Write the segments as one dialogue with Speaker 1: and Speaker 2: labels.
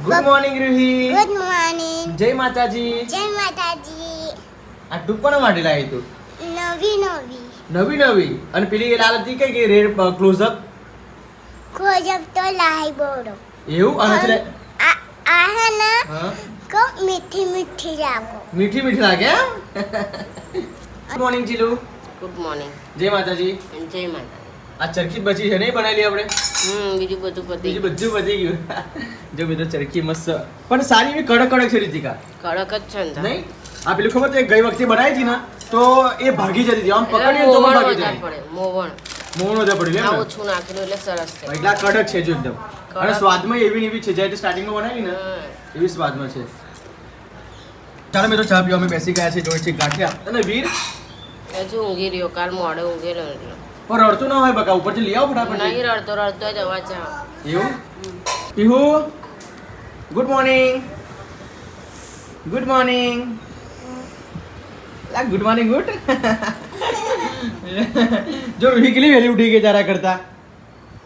Speaker 1: Good morning Ruhi.
Speaker 2: Good morning.
Speaker 1: જય માતાજી.
Speaker 2: જય માતાજી.
Speaker 1: આ ટૂંક કોના માટે લાવી તું?
Speaker 2: નવી
Speaker 1: અને પેલી લાલ હતી કઈ રેડ ક્લોઝઅપ
Speaker 2: ખોજબ તો લાઈ બોડો
Speaker 1: એવું અને એટલે
Speaker 2: આ હે ને
Speaker 1: હા
Speaker 2: કો મીઠી લાગો.
Speaker 1: મીઠી લાગે એમ? Good morning Jilu.
Speaker 3: Good morning.
Speaker 1: જય માતાજી.
Speaker 3: જય માતા.
Speaker 1: આ ચરખી બચી છે નહીં બનાવેલી આપણે?
Speaker 3: બીજું બધું પતી
Speaker 1: બધું પતી ગયું. જો મિત્રો ચરખી મસ્ત પણ સારી એવી કડક છે રીતિકા.
Speaker 3: કડક જ છે ને
Speaker 1: નહીં આ પેલું ખબર છે ગઈ વખતે બનાવી હતી ને તો એ ભાગી જતી હતી આમ પકડીએ તો
Speaker 3: મોવણ
Speaker 1: ભાગી
Speaker 3: વધારે
Speaker 1: જાય.
Speaker 3: પડે મોવણ
Speaker 1: મોણ વધારે પડી
Speaker 3: આ
Speaker 1: લે
Speaker 3: ઓછું નાખેલું એટલે સરસ થાય.
Speaker 1: એટલા કડક છે જો એકદમ અને
Speaker 3: કડક.
Speaker 1: સ્વાદમાં એવી ને એવી છે જ્યારે સ્ટાર્ટિંગમાં બનાવી ને
Speaker 3: હા.
Speaker 1: એવી સ્વાદમાં છે. ચાલો મિત્રો ચા પીવા અમે બેસી ગયા છે જોઈ છે ગાંઠિયા અને વીર
Speaker 3: હજુ ઊંઘી રહ્યો કાલ મોડે ઊંઘેલો એટલે
Speaker 1: પણ રડતું ના હોય બકા ઉપરથી લઈ આવો ફટાફટ.
Speaker 3: નહીં રડતો જ અવાજ આવે.
Speaker 1: એવું Pihu good morning. Good morning. Good morning good. જો રૂહી કેટલી વહેલી ઉઠી ગઈ તારા કરતા.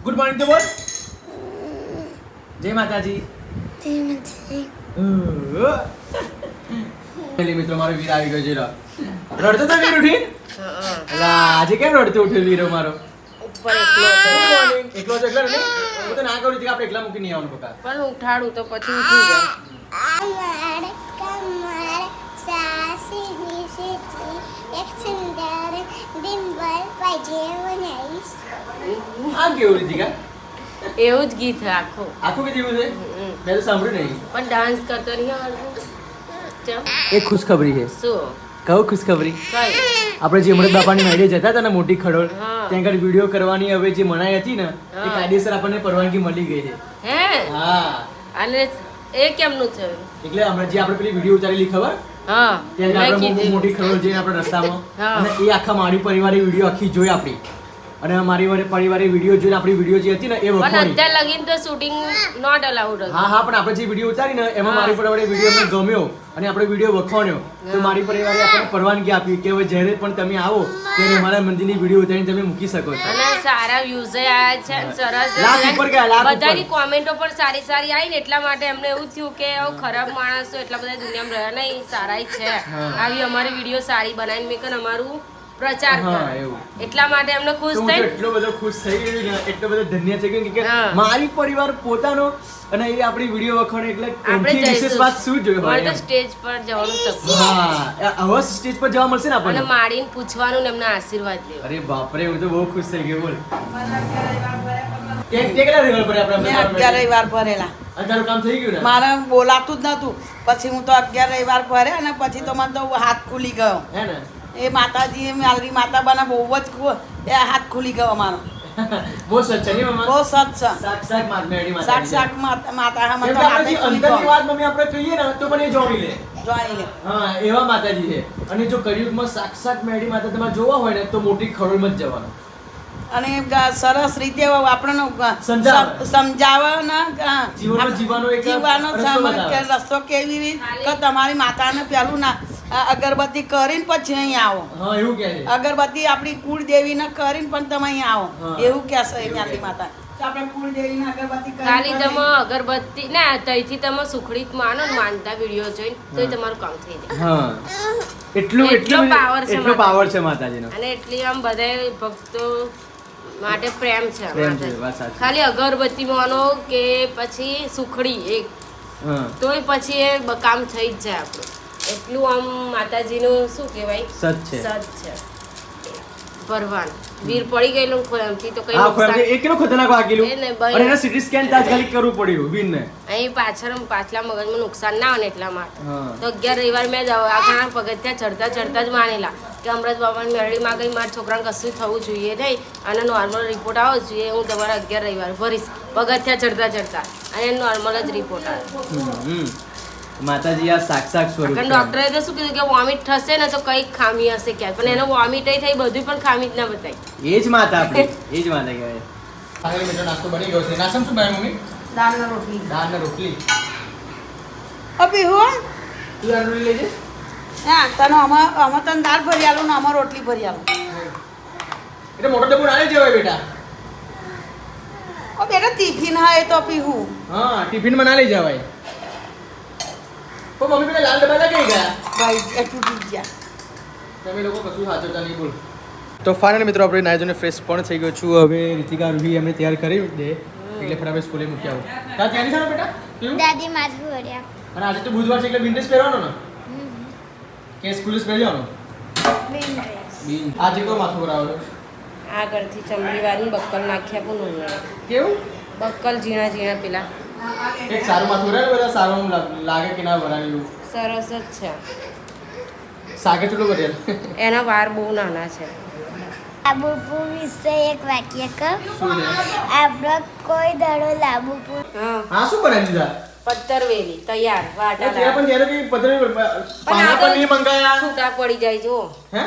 Speaker 1: ગુડ મોર્નિંગ તો બોલ. જય માતાજી. પેલી મિત્રો મારો વીર આવી ગયો છે લો. રડતો તો વીર ઉઠી
Speaker 3: હા.
Speaker 1: અલા આજે કેમ રડતો ઉઠ્યો વીરો મારો?
Speaker 3: ઉપર એકલો હતો.
Speaker 1: Good morning. એકલો છે એટલે ને હું તો ના કહું છું કે આપણે એકલા મૂકી નહીં આવવાનું બકા.
Speaker 3: પણ ઉઠાડું તો પછી ઉઠી જાય.
Speaker 2: અમાર કમર સાસી નીસેથી એક સુંદર ડિમ્પલ પાજેવનાઈસ.
Speaker 1: આ કેવું રીતિકા?
Speaker 3: એવું જ ગીત છે આખું.
Speaker 1: આખું કે જેવું છે મેં તો સાંભળ્યું નહીં.
Speaker 3: પણ ડાન્સ કરતો નહીં આવડતું. ચમ.
Speaker 1: એક ખુશખબરી છે.
Speaker 3: શું
Speaker 1: કહું ખુશખબરી?
Speaker 3: કઈ
Speaker 1: આપણે જે અમૃત બાપાની મેળે જતા હતા ને મોટી ખડોળ
Speaker 3: હા.
Speaker 1: ત્યાં આગળ વિડીયો કરવાની હવે જે મનાઈ હતી ને એ
Speaker 3: હા.
Speaker 1: કાયદેસર આપણને પરવાનગી મળી ગઈ છે.
Speaker 3: હે
Speaker 1: હા
Speaker 3: અને એ કેમનું થયું?
Speaker 1: એટલે હમણાં જે આપણે પેલી વિડીયો ઉતારેલી ખબર
Speaker 3: હા
Speaker 1: ત્યાં
Speaker 3: મેં
Speaker 1: આગળ
Speaker 3: કીધું.
Speaker 1: મોટી ખડોળ જઈને આપણે રસ્તામાં
Speaker 3: હા.
Speaker 1: અને એ આખા મારી પરિવારે વિડીયો આખી જોઈ આપણી અને મારી પરિવારે વિડીયો જોઈને આપણી વિડીયો જે હતી ને એ
Speaker 3: પણ
Speaker 1: વખોણી.
Speaker 3: અત્યારે લગીન તો શૂટિંગ નોટ અલાઉડ હતું.
Speaker 1: હા હા પણ આપણે જે વિડીયો ઉતારી ને એમાં
Speaker 3: હા.
Speaker 1: મારી પરિવારે વિડીયો અમને ગમ્યો અને આપણે વિડીયો વખોણ્યો તો
Speaker 3: હા.
Speaker 1: મારી પરિવારે આપણને પરવાનગી આપી કે હવે જ્યારે પણ તમે આવો ત્યારે અમારા મંદિરની વિડીયો ઉતારીને તમે મૂકી શકો છો.
Speaker 3: અને સારા વ્યૂઝ આયા છે અને સરસ
Speaker 1: લાખ ઉપર ગયા, લાખ ઉપર.
Speaker 3: બધાની કોમેન્ટો પણ સારી સારી આવી ને એટલા માટે અમને એવું થયું કે આવું ખરાબ માણસો એટલા બધા દુનિયામાં રહ્યા નહીં સારા છે
Speaker 1: હા.
Speaker 3: આવી અમારી વિડીયો સારી બનાવીને મેં કન અમારું પ્રચાર
Speaker 1: હા,
Speaker 3: કરે
Speaker 1: એવું.
Speaker 3: એટલા માટે અમને
Speaker 1: તો
Speaker 3: ખુશ
Speaker 1: હું તો
Speaker 3: થઈ
Speaker 1: એટલો બધો ખુશ થઈ ગયો ને એટલો બધો ધન્ય થઈ ગયો કે
Speaker 3: હા.
Speaker 1: મારી પરિવાર પોતાનો અને એ આપણી વિડીયો વખોણે એટલે
Speaker 3: આપણે
Speaker 1: એનથી વિશેષ વાત શું જોઈએ
Speaker 3: મને
Speaker 1: હોય
Speaker 3: તો
Speaker 1: એમ.
Speaker 3: સ્ટેજ પર જવાનું સપનું
Speaker 1: હા હવે સ્ટેજ પર જવા મળશે ને
Speaker 3: અને
Speaker 1: આપણને.
Speaker 3: માડીને પૂછવાનું ને એમના આશીર્વાદ લેવા
Speaker 1: અરે બાપરે હું તો બહુ ખુશ થઈ ગયો બોલ. કેટલા રવિવાર પર આપણે
Speaker 4: મેં 11 રવિવાર ભરેલા.
Speaker 1: તારું કામ થઈ ગયું ને?
Speaker 4: મારે બોલાતું જ નતું. પછી હું તો 11 રવિવાર ભર્યા અને પછી તો મને તો હાથ ખુલી ગયો.
Speaker 1: હે ને
Speaker 4: એ માતાજી મારી માતા બના બહુ જ એ હાથ ખુલી ગયો મારો.
Speaker 1: બહુ સચ છે નહીં મમ્મા?
Speaker 4: બહુ સત છે.
Speaker 1: સાક્ષાત મેળી માતા
Speaker 4: સાક્ષાત માતા હા મને
Speaker 1: એમ
Speaker 4: તો
Speaker 1: કે આપણે
Speaker 4: હાથે
Speaker 1: જે
Speaker 4: ખુલી
Speaker 1: અંદરની
Speaker 4: ગયો.
Speaker 1: વાત મમ્મી આપણે કહીએ ને તો પણ એ જોઈ લે.
Speaker 4: જોઈ લે.
Speaker 1: હા એવા માતાજી છે અને જો કળિયુગમાં સાક્ષાત મેળી માતા તમારે જોવા હોય ને તો મોટી ખડોળમાં જ જવાનું.
Speaker 4: અને સરસ રીતે આપણને
Speaker 1: સમજાવે.
Speaker 4: સમજાવે ને
Speaker 1: જીવનમાં જીવવાનો એક
Speaker 4: જીવવાનો
Speaker 1: રસ્તો બતાવે.
Speaker 4: રસ્તો કેવી રીતે કે તમારી માતાને પેલું ના અગરબત્તી કરીને પછી અહીં આવો.
Speaker 1: હા એવું કહે છે.
Speaker 4: અગરબત્તી આપણી કુળદેવીને કરીને પણ તમે અહીં આવો
Speaker 1: હા.
Speaker 4: એવું કહેશે એ નાની માતા તો આપણે કુળદેવીને અગરબત્તી કરીને
Speaker 3: ખાલી
Speaker 4: પછી-
Speaker 3: તમે અગરબત્તી ના તઈથી તમે સુખડીત માનો ને માનતા વિડીયો જોઈને તોય તમારું કામ થઈ જાય
Speaker 1: હા એટલું
Speaker 3: એટલો power છે
Speaker 1: એટલો
Speaker 3: માતાજી.
Speaker 1: પાવર છે માતાજીનો.
Speaker 3: અને એટલી આમ બધા ભક્તો માટે પ્રેમ છે
Speaker 1: પ્રેમ છે,
Speaker 3: માતાજી.
Speaker 1: વાત સાચી.
Speaker 3: ખાલી અગરબત્તી માનો કે પછી સુખડી એક
Speaker 1: હા
Speaker 3: તોય પછી એ કામ થઈ જ જાય આપણું એટલું આમ માતાજીનું શું કહેવાય
Speaker 1: સચ છે.
Speaker 3: સત છે ભરવાન વીર પડી ગયેલું ખોયામથી તો કઈ
Speaker 1: હા
Speaker 3: નુકસાન
Speaker 1: ખોરાક એ કેટલું ખતરનાક વાગેલું
Speaker 3: એ ને ભાઈ.
Speaker 1: અને એને સીટી સ્કેન તાત્કાલિક કરવું પડ્યું વીરને.
Speaker 3: અહીં પાછલા મગજમાં નુકસાન ના આવે ને એટલા માટે
Speaker 1: હા
Speaker 3: તો 11 રવિવાર મેં દવાખાના પગથિયા ચડતા જ માનેલા કે અમૃત બાબાની મેળવીમાં ગઈ મારા છોકરાને કશું થવું જોઈએ નહીં અને નોર્મલ રિપોર્ટ આવવો જોઈએ હું તમારા 11 રવિવાર ભરીશ પગથિયા ચડતા અને નોર્મલ જ રિપોર્ટ આવે
Speaker 1: હમ. માતાજી આ સાક્ષાત સ્વરૂપ
Speaker 3: કારણ
Speaker 1: છે.
Speaker 3: ડોક્ટરે તો શું કીધું કે વોમિટ થશે ને તો કંઈક ખામી હશે ક્યાંક પણ એનો વોમિટ થઈ બધું પણ ખામી જ ના બતાવી
Speaker 1: એ જ માતા આપણી એ જ માતા કહેવાય. આગળ મિત્રો નાસ્તો બની ગયો છે. નાસ્તામાં શું બનાવ્યું મમ્મી?
Speaker 4: દાળના રોટલી
Speaker 1: દાળ ને રોટલી.
Speaker 4: અભી હું
Speaker 1: તું દાળ રોટલી લેજે.
Speaker 4: હા તને અમે તને દાળ ભરી આલું ને અમે રોટલી ભરી આલું
Speaker 1: એટલે મોટો ડબ્બો ના લઈ જવાય બેટા.
Speaker 4: બેટા ટિફિન હા એ તો પીવું
Speaker 1: હા ટિફિનમાં ના લઈ જવાય. પણ મમ્મી પેલા લાલ ડબ્બા કઈ ગયા
Speaker 4: ભાઈ એ તૂટી ગયા.
Speaker 1: તમે લોકો કશું સાચવતા નહીં બોલ. તો ફાઇનલ મિત્રો આપણે નાઈ ધોઈને ફ્રેશ પણ થઈ ગયો છું. હવે રીતિકા રૂહી એમને તૈયાર કરી દે એટલે ફટાફટ સ્કૂલે મૂકી આવો. તા ત્યાંની સારો બેટા કેવું?
Speaker 2: દાદી માથું વળ્યા.
Speaker 1: અને આજે તો બુધવાર છે એટલે બિન ડ્રેસ પહેરવાનો ને કે સ્કૂલ ડ્રેસ પહેરી જવાનો?
Speaker 2: બેન ડ્રેસ.
Speaker 1: બિન આજે કોઈ માથું કરાવો
Speaker 3: આગળથી ચમડી વાળી બક્કલ નાખ્યા પણ ઉમેરા
Speaker 1: કેવું?
Speaker 3: બક્કલ ઝીણા ઝીણા પેલા
Speaker 1: એક સારું માથું કરાવે બધા સારું લાગે કે ના વરાયું
Speaker 3: સરસ જ છે.
Speaker 1: સાગે ચૂલો કરેલ
Speaker 3: એના વાર બહુ નાના છે.
Speaker 2: લાબુપુ વિશે એક વાક્ય કહો.
Speaker 1: શું છે?
Speaker 2: આપણો કોઈ દાડો લાબુપુ
Speaker 3: હા
Speaker 1: હા શું બનાવી દીધા?
Speaker 3: પત્તરવેલી તૈયાર વાટા
Speaker 1: ત્યાં પણ ત્યારે કઈ પતરી પાના પણ નહીં મંગાયા
Speaker 3: છૂટા પડી જાય જો
Speaker 1: હે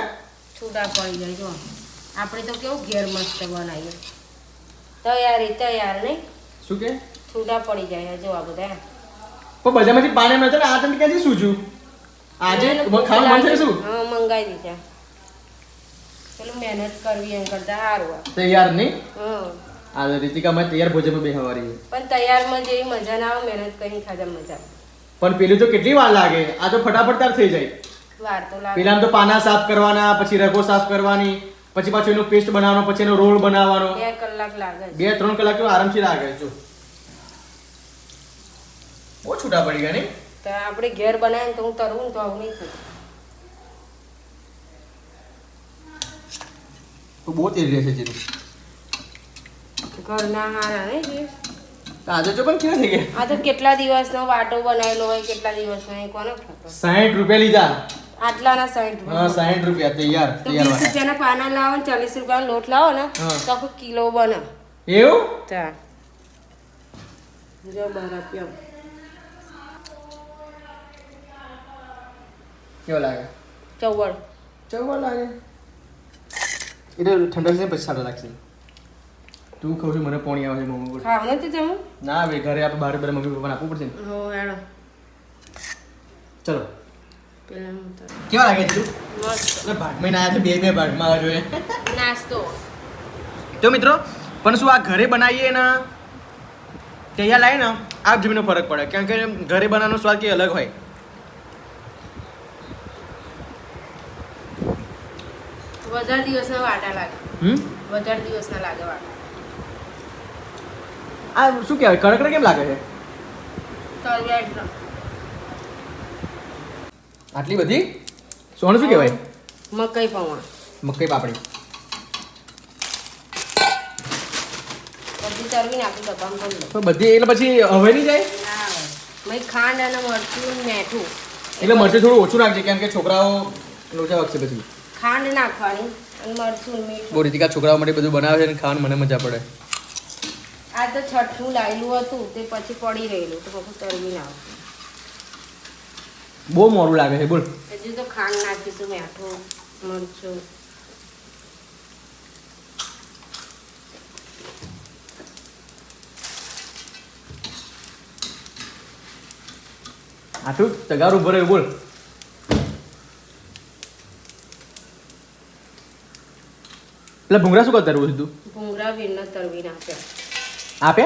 Speaker 3: છૂટા પડી જાય જો. આપણે તો કેવું ઘેર મસ્ત બનાવીએ તૈયાર નહીં
Speaker 1: શું કે
Speaker 3: છૂટા પડી જાય જો આ બધા
Speaker 1: પણ બજારમાંથી પાણી મળે ને આ તમે ક્યાંથી સૂજ્યું આજે ખાવાનું મન થાય શું
Speaker 3: હા મંગાવી દીધા. પેલું મહેનત કરવી એમ કરતા સારું આ.
Speaker 1: તૈયાર નહીં
Speaker 3: હા
Speaker 1: આ રીતિકામાં તૈયાર ભોજનમાં બેહવારી
Speaker 3: પણ તૈયારમાં જેવી મજા ના આવે મહેનત કરીને ખાધા મજા આવે.
Speaker 1: પણ પેલું તો કેટલી વાર લાગે આ તો ફટાફટ તાર થઈ જાય.
Speaker 3: વાર તો લાગે.
Speaker 1: પેલા તો પાના સાફ કરવાના પછી રગો સાફ કરવાની પછી પાછું એનો પેસ્ટ બનાવવાનો પછી એનો રોલ બનાવવાનો
Speaker 3: 2 કલાક લાગે છે.
Speaker 1: 2-3 કલાક તો આરામથી લાગે જો બહુ છૂટા પડી ગયા નહીં
Speaker 3: તો આપણે ઘેર બનાવીને તો હું તરવું ને તો આવું નહીં થતું.
Speaker 1: તો બહુ તેલ રહેશે જીરું
Speaker 3: ઘરના હારા નહીં જે.
Speaker 1: આજે જો પણ કેવા થઈ ગયા
Speaker 3: આ તો કેટલા દિવસનો વાટો બનાવેલો હોય કેટલા દિવસનો એ કોને ખબર.
Speaker 1: 60 રૂપિયા લીધા
Speaker 3: આટલાના 60
Speaker 1: હા
Speaker 3: રૂપિયા
Speaker 1: 60 રૂપિયા તૈયાર
Speaker 3: તો
Speaker 1: તૈયાર
Speaker 3: 20 રૂપિયાના પાના લાવો ને 40 રૂપિયાનો લોટ લાવો ને
Speaker 1: હા.
Speaker 3: તો આખો કિલો બને.
Speaker 1: એવું
Speaker 3: ચા જો બહાર આપ્યો.
Speaker 1: કેવો લાગે
Speaker 3: ચવડ
Speaker 1: ચવવા લાગે એટલે ઠંડા છે પછી સારા લાગશે તું કહું છું મને પોણી આવે છે મમ્મી બોલ
Speaker 3: ખાવ નથી તમે
Speaker 1: ના હવે ઘરે આપણે બહાર બધા મમ્મી પપ્પાને આપવું પડશે ને
Speaker 3: હો હેડો
Speaker 1: ચલો
Speaker 3: પેલા હું તો
Speaker 1: કેવા લાગે તું
Speaker 3: મસ્ત
Speaker 1: એટલે ભાગમાં ના આવ્યા બે ભાગમાં આવ્યો જોઈએ
Speaker 3: નાસ્તો.
Speaker 1: તો મિત્રો પણ શું આ ઘરે બનાવીએ ને તૈયાર લાવીએ ને આ જમીનનો ફરક પડે કારણ કે ઘરે બનાવવાનો સ્વાદ કંઈ અલગ હોય.
Speaker 3: વધારે દિવસના વાટા લાગે વધારે દિવસના લાગે વાટા.
Speaker 1: આ શું કહેવાય કડક કેમ લાગે છે
Speaker 3: તળિયા એટલો
Speaker 1: આટલી બધી સોનું શું કહેવાય
Speaker 3: મકાઈ પૌવા
Speaker 1: મકાઈ પાપડી
Speaker 3: બધી તરવી નાખી ડબ્બામાં ભરી
Speaker 1: તો બધી એટલે પછી હવે નહીં જાય
Speaker 3: ના આવે. મેં ખાંડ અને મરચું ને મીઠું
Speaker 1: એટલે મરચું થોડું ઓછું નાખજે કેમ કે છોકરાઓ લોચા વાગશે પછી
Speaker 3: ખાંડ નાખવાની અને મરચું ને મીઠું.
Speaker 1: બહુ રીતિકા છોકરાઓ માટે બધું બનાવે છે અને ખાવાનું મને મજા પડે.
Speaker 3: આ તો છઠ્ઠું લાયેલું હતું તે પછી પડી રહેલું તો પછી તરવી નાખ.
Speaker 1: બહુ મોડું લાગે છે બોલ
Speaker 3: હજુ તો ખાંડ નાખીશું મીઠું મરચું.
Speaker 1: આટલું તગારું ભરે બોલ એટલે ભૂંગળા શું કરતા રહું તું
Speaker 3: ભૂંગળા વીરને તરવી નાખે.
Speaker 1: આપે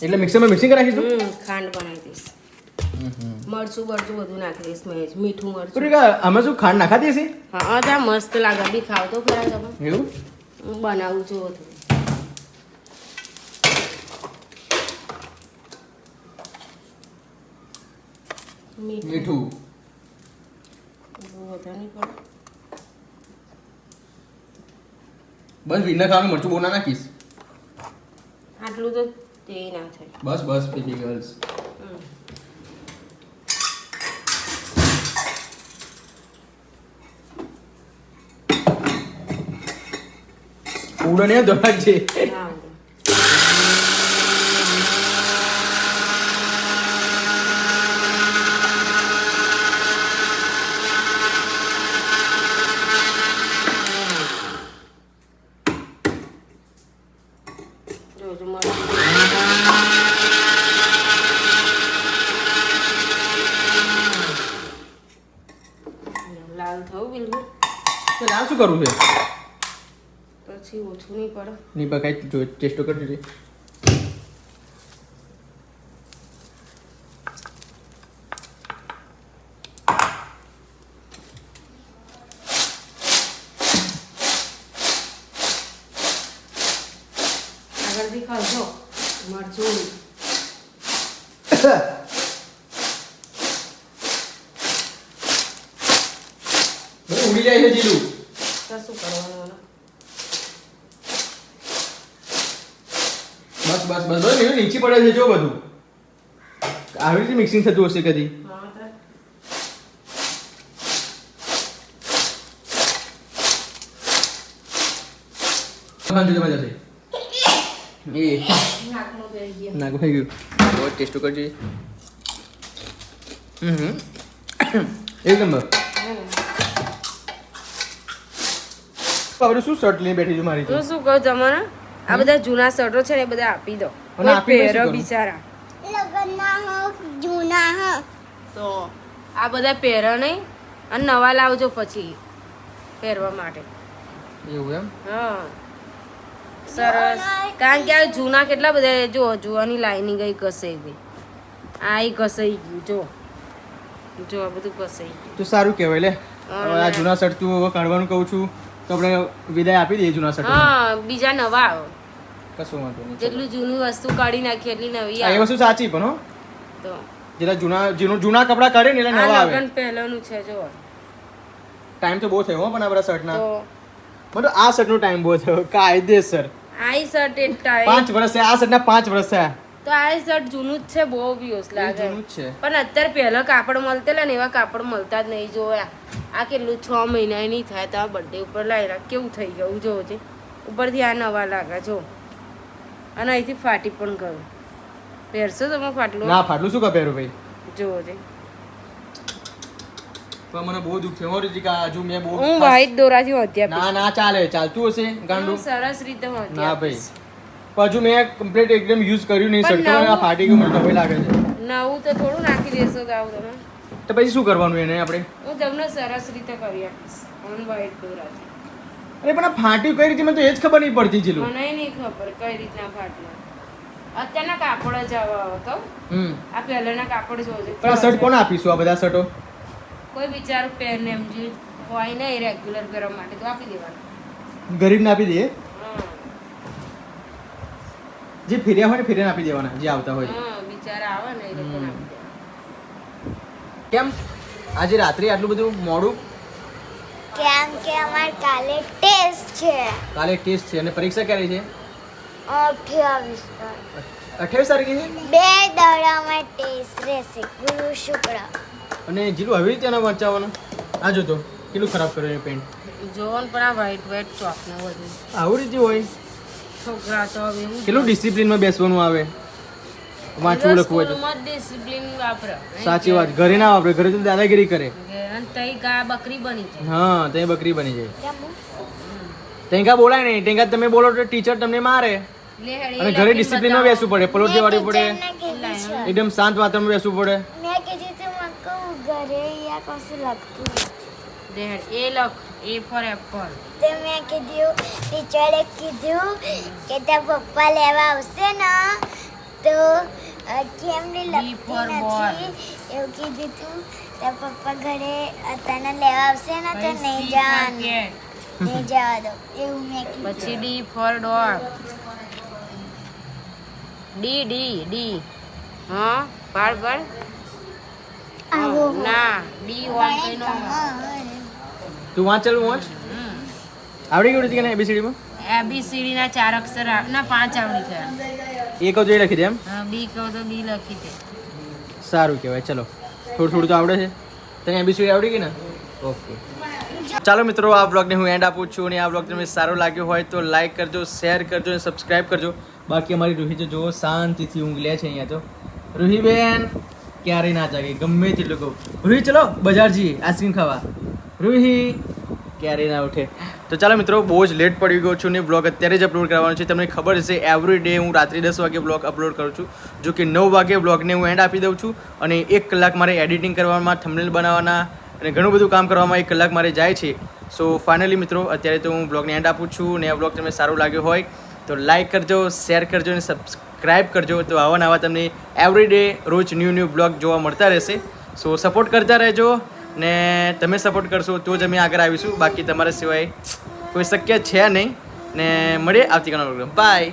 Speaker 1: એટલે મિક્સરમાં મિક્સિંગ કરી નાખીશું
Speaker 3: ખાંડ બનાવી દઈશ મરચું બરચું બધું નાખી દઈશ મહેશ મીઠું
Speaker 1: તો
Speaker 3: મરચું.
Speaker 1: રીકા અમે શું ખાંડ નાખાતી હશે
Speaker 3: હા ત્યાં મસ્ત લાગે બી ખાવ તો ખરા તમે.
Speaker 1: એવું
Speaker 3: હું બનાવું છું થોડું.
Speaker 1: મીઠું
Speaker 3: બહુ વધારે નહીં પડે.
Speaker 1: બસ વિના ખાવાનું મરચું બહુ ના નાખીશ
Speaker 3: આટલું તો તે ના થાય.
Speaker 1: બસ બસ બેબી ગર્લ્સ ઉડો ને દોડા છે
Speaker 3: હા જોજો મરચું લાલ થયું બિલકુલ
Speaker 1: તો આ શું કરવું છે
Speaker 3: પછી ઓછું નહીં પડે.
Speaker 1: નહીં પકાય જો ટેસ્ટ કરજો રે
Speaker 3: આગળથી ખાજો મરચું
Speaker 1: બધું ઉડી જાય છે જીલું.
Speaker 3: તો શું કરવાનું મને?
Speaker 1: બસ બસ બસ બસ એનું નીચે પડે છે જો બધું. આવી રીતે મિક્સિંગ થતું હશે કદી.
Speaker 3: હા તો
Speaker 1: ખાંડું જમા જશે. એ
Speaker 3: નાકમાં બેસી ગયો.
Speaker 1: નાગુ થઈ ગયું. બહુ ટેસ્ટ કરજો. એકદમ બસ. હવે શું શર્ટ લઈને બેઠી છું મારી તો?
Speaker 3: હું શું કહું તમને આ બધા જૂના શર્ટો છે ને એ બધા આપી દો.
Speaker 1: અને આપી દો શું
Speaker 3: પહેરો
Speaker 1: કરું?
Speaker 3: બિચારા
Speaker 2: લગ્નના હો જૂના હો
Speaker 3: તો આ બધા પહેરો નહીં અને નવા લાવજો પછી પહેરવા માટે.
Speaker 1: એવું એમ?
Speaker 3: હા સરસ. કારણ કે આ જૂના કેટલા બધા જો જોવાની લાઈનિંગ ગઈ કસાઈ ગઈ. આ ઈ કસાઈ ગયું જો આ બધું કસાઈ ગયું.
Speaker 1: તો સારું કહેવાય લે. હવે આ જૂના શર્ટ તું હવે કાઢવાનું કહું છું તો આપણે વિદાય આપી દઈએ જૂના શર્ટ.
Speaker 3: હા બીજા નવા આવે.
Speaker 1: કશું વાંધો નહીં.
Speaker 3: જેટલું જૂની વસ્તુ કાઢી નાખી એટલી નવી
Speaker 1: હા, એ
Speaker 3: આવે
Speaker 1: વસ્તુ સાચી પણ હો.
Speaker 3: તો
Speaker 1: જેટલા જૂના કપડા કાઢે ને એટલે
Speaker 3: આ
Speaker 1: નવા આવે.
Speaker 3: લગન પહેલાનું છે જો
Speaker 1: ટાઈમ તો બહુ થયો હો પણ આ બધા શર્ટના.
Speaker 3: તો
Speaker 1: મતલબ આ શર્ટનો ટાઈમ બહુ થયો કાયદેસર.
Speaker 3: આઈ શર્ટ એ ટાઈટ
Speaker 1: 5 વર્ષ થયા આ શર્ટના 5 વર્ષ થયા.
Speaker 3: તો આ શર્ટ જૂનું જ છે બહુ વ્યૂઝ
Speaker 1: એ
Speaker 3: લાગે
Speaker 1: જૂનું જ છે.
Speaker 3: પણ અત્યારે પહેલા કાપડ મળતેલા ને એવા કાપડ મળતા જ નહીં જોયા. આ કેટલું 6 મહિના નહીં થાય તો આ બર્થડે ઉપર લાવ્યા કેવું થઈ ગયું જોવો છે. ઉપરથી આ નવા લાગે જો અને અહીંથી ફાટી પણ ગયું. પહેરશો તમે ફાટલું?
Speaker 1: ના ફાટલું શું પહેરું ભાઈ?
Speaker 3: જોવો છે.
Speaker 1: પણ મને બહુ દુઃખ થયું હો રીતિકા. હજુ મેં બહુ
Speaker 3: હું વ્હાઈટ દોરાથી હોતી
Speaker 1: ના ના ચાલે ચાલતું હશે ગાંડું.
Speaker 3: સરસ રીતે હોતી
Speaker 1: ના ભાઈ પણ હજુ મેં કમ્પ્લીટ એકદમ યુઝ કર્યું નહીં
Speaker 3: પણ
Speaker 1: શર્ટ તો મને આ
Speaker 3: નવું-
Speaker 1: ફાટી ગયું મને નવાઈ લાગે છે.
Speaker 3: નવું તો થોડું નાખી દેશો તો આવું તમે.
Speaker 1: તો પછી શું કરવાનું એને આપણે?
Speaker 3: હું તમને સરસ રીતે કરી આપીશ ઓન વ્હાઈટ દોરાથી.
Speaker 1: અરે પણ આ ફાટ્યું કઈ રીતે મને તો એ જ ખબર નહીં પડતી જીલું.
Speaker 3: મને નહીં ખબર કઈ રીતના ફાટલું. અત્યારના કાપડ જ આવા કહું આ પહેલાના કાપડ જોજો.
Speaker 1: પણ આ શર્ટ કોને આપીશું આ બધા શર્ટો?
Speaker 3: કોઈ બિચારું પહેરને એમ જે હોય ને રેગ્યુલર પહેરવા માટે તો આપી દેવાનું.
Speaker 1: ગરીબને આપી દઈએ.
Speaker 3: હા
Speaker 1: જે ફેર્યા હોય ને ફેર્યાને આપી દેવાના જે આવતા હોય.
Speaker 3: હા બિચારા આવે ને એ લોકોને આપી દેવાનું.
Speaker 1: કેમ આજે રાત્રે આટલું બધું મોડું?
Speaker 2: કેમ કે અમારે કાલે ટેસ્ટ છે
Speaker 1: કાલે ટેસ્ટ છે અને પરીક્ષા ક્યારે છે?
Speaker 2: 28
Speaker 1: 28 તારીખે છે.
Speaker 2: 2 દાડામાં ટેસ્ટ રહેશે ગુરુ શુક્ર.
Speaker 1: અને જીલું આવી રીતે એને વંચાવવાનું. આ જો તો કેટલું ખરાબ કર્યું એ પેન્ટ.
Speaker 3: જોવો ને પણ આ વ્હાઈટ વ્હાઈટ ચોક ને બધું
Speaker 1: આવું રીતે હોય.
Speaker 3: છોકરા તો હવે એવું
Speaker 1: કેટલું ડિસિપ્લિનમાં બેસવાનું આવે વાંચવું લખવું હોય તો.
Speaker 3: ડિસિપ્લિન વાપરે.
Speaker 1: સાચી વાત. ઘરે ના વાપરે ઘરે તો દાદાગીરી કરે.
Speaker 3: અને તઈ ગા બકરી બની જાય.
Speaker 1: હા ત્યાં બકરી બની જાય.
Speaker 2: રમો.
Speaker 1: ટેંકા બોલાય નહીં. ટેંકા તમે બોલો તો ટીચર તમને મારે.
Speaker 3: લે હેડી
Speaker 1: અને ઘરે ડિસિપ્લિનમાં બેસવું પડે. પલોઠી વાળવી પડે.
Speaker 2: મેં કીધું છે.
Speaker 1: એકદમ શાંત વાતાવરણમાં બેસવું પડે.
Speaker 2: મેં કીધું તું મને કહું ઘરે યા કશું લખતું
Speaker 3: લે હેડી. એ લખ એ ફોર એપલ.
Speaker 2: તો મેં કીધું ટીચરે કીધું કે તારા પપ્પા લેવા આવશે ને તો કેમ નહીં
Speaker 3: B for
Speaker 2: લખતી
Speaker 3: ball.
Speaker 2: નથી એવું કીધું તું તારા પપ્પા ઘરે તને લેવા આવશે ને તો નહીં જવાનું નહીં જવા દો એવું મેં કીધું
Speaker 3: પછી D four dog. D D D હા પાડ પાડ.
Speaker 2: આવો
Speaker 3: ના ડી ઓન કઈ નો
Speaker 1: તું વાંચ ચાલુ વાંચ. આવડી ગયું રીતિકા ને ABCD માં?
Speaker 3: ABCD ના 4 અક્ષર ના 5 આવડી ગયા.
Speaker 1: એક જ લખી દે એમ.
Speaker 3: હા બી કહો તો બી લખી દે.
Speaker 1: સારું કહેવાય. ચલો થોડું થોડું તો આવડે છે. તને ABCD આવડી ગઈ ને? ઓકે ચાલો મિત્રો આ બ્લોગને હું એન્ડ આપું છું. અને આ બ્લોગ તમને સારો લાગ્યો હોય તો લાઈક કરજો, શેર કરજો અને સબસ્ક્રાઈબ કરજો. બાકી અમારી રૂહી તો જુઓ શાંતિથી ઊંઘ લે છે અહીંયા તો. રૂહીબેન ક્યારેય ના જાગે ગમે તેટલું કહું. રૂહી ચલો બજાર જઈએ આઈસ્ક્રીમ ખાવા. રૂહી ક્યારેય ના ઉઠે. તો ચાલો મિત્રો બહુ જ લેટ પડી ગયો છું ને બ્લોગ અત્યારે જ અપલોડ કરવાનો છે. તમને ખબર હશે એવરી ડે હું રાત્રે 10 વાગે બ્લોગ અપલોડ કરું છું. જો કે 9 વાગે બ્લોગને હું એન્ડ આપી દઉં છું. અને 1 કલાક મારે એડિટિંગ કરવામાં, થંબનેલ બનાવવાના અને ઘણું બધું કામ કરવામાં 1 કલાક મારે જાય છે. સો ફાઇનલી મિત્રો અત્યારે તો હું બ્લોગને એન્ડ આપું છું. અને આ બ્લોગ તમને સારો લાગ્યો હોય તો લાઈક કરજો, શેર કરજો અને સબસ્ક્રાઈબ કરજો. તો આવા નવા તમને એવરી ડે રોજ ન્યૂ બ્લોગ જોવા મળતા રહેશે. સો સપોર્ટ કરતા રહેજો ને તમે સપોર્ટ કરશો તો જ અમે આગળ આવીશું. બાકી તમારા સિવાય કોઈ શક્ય છે નહીં. ને મળીએ આવતીકાલનો પ્રોગ્રામ. બાય.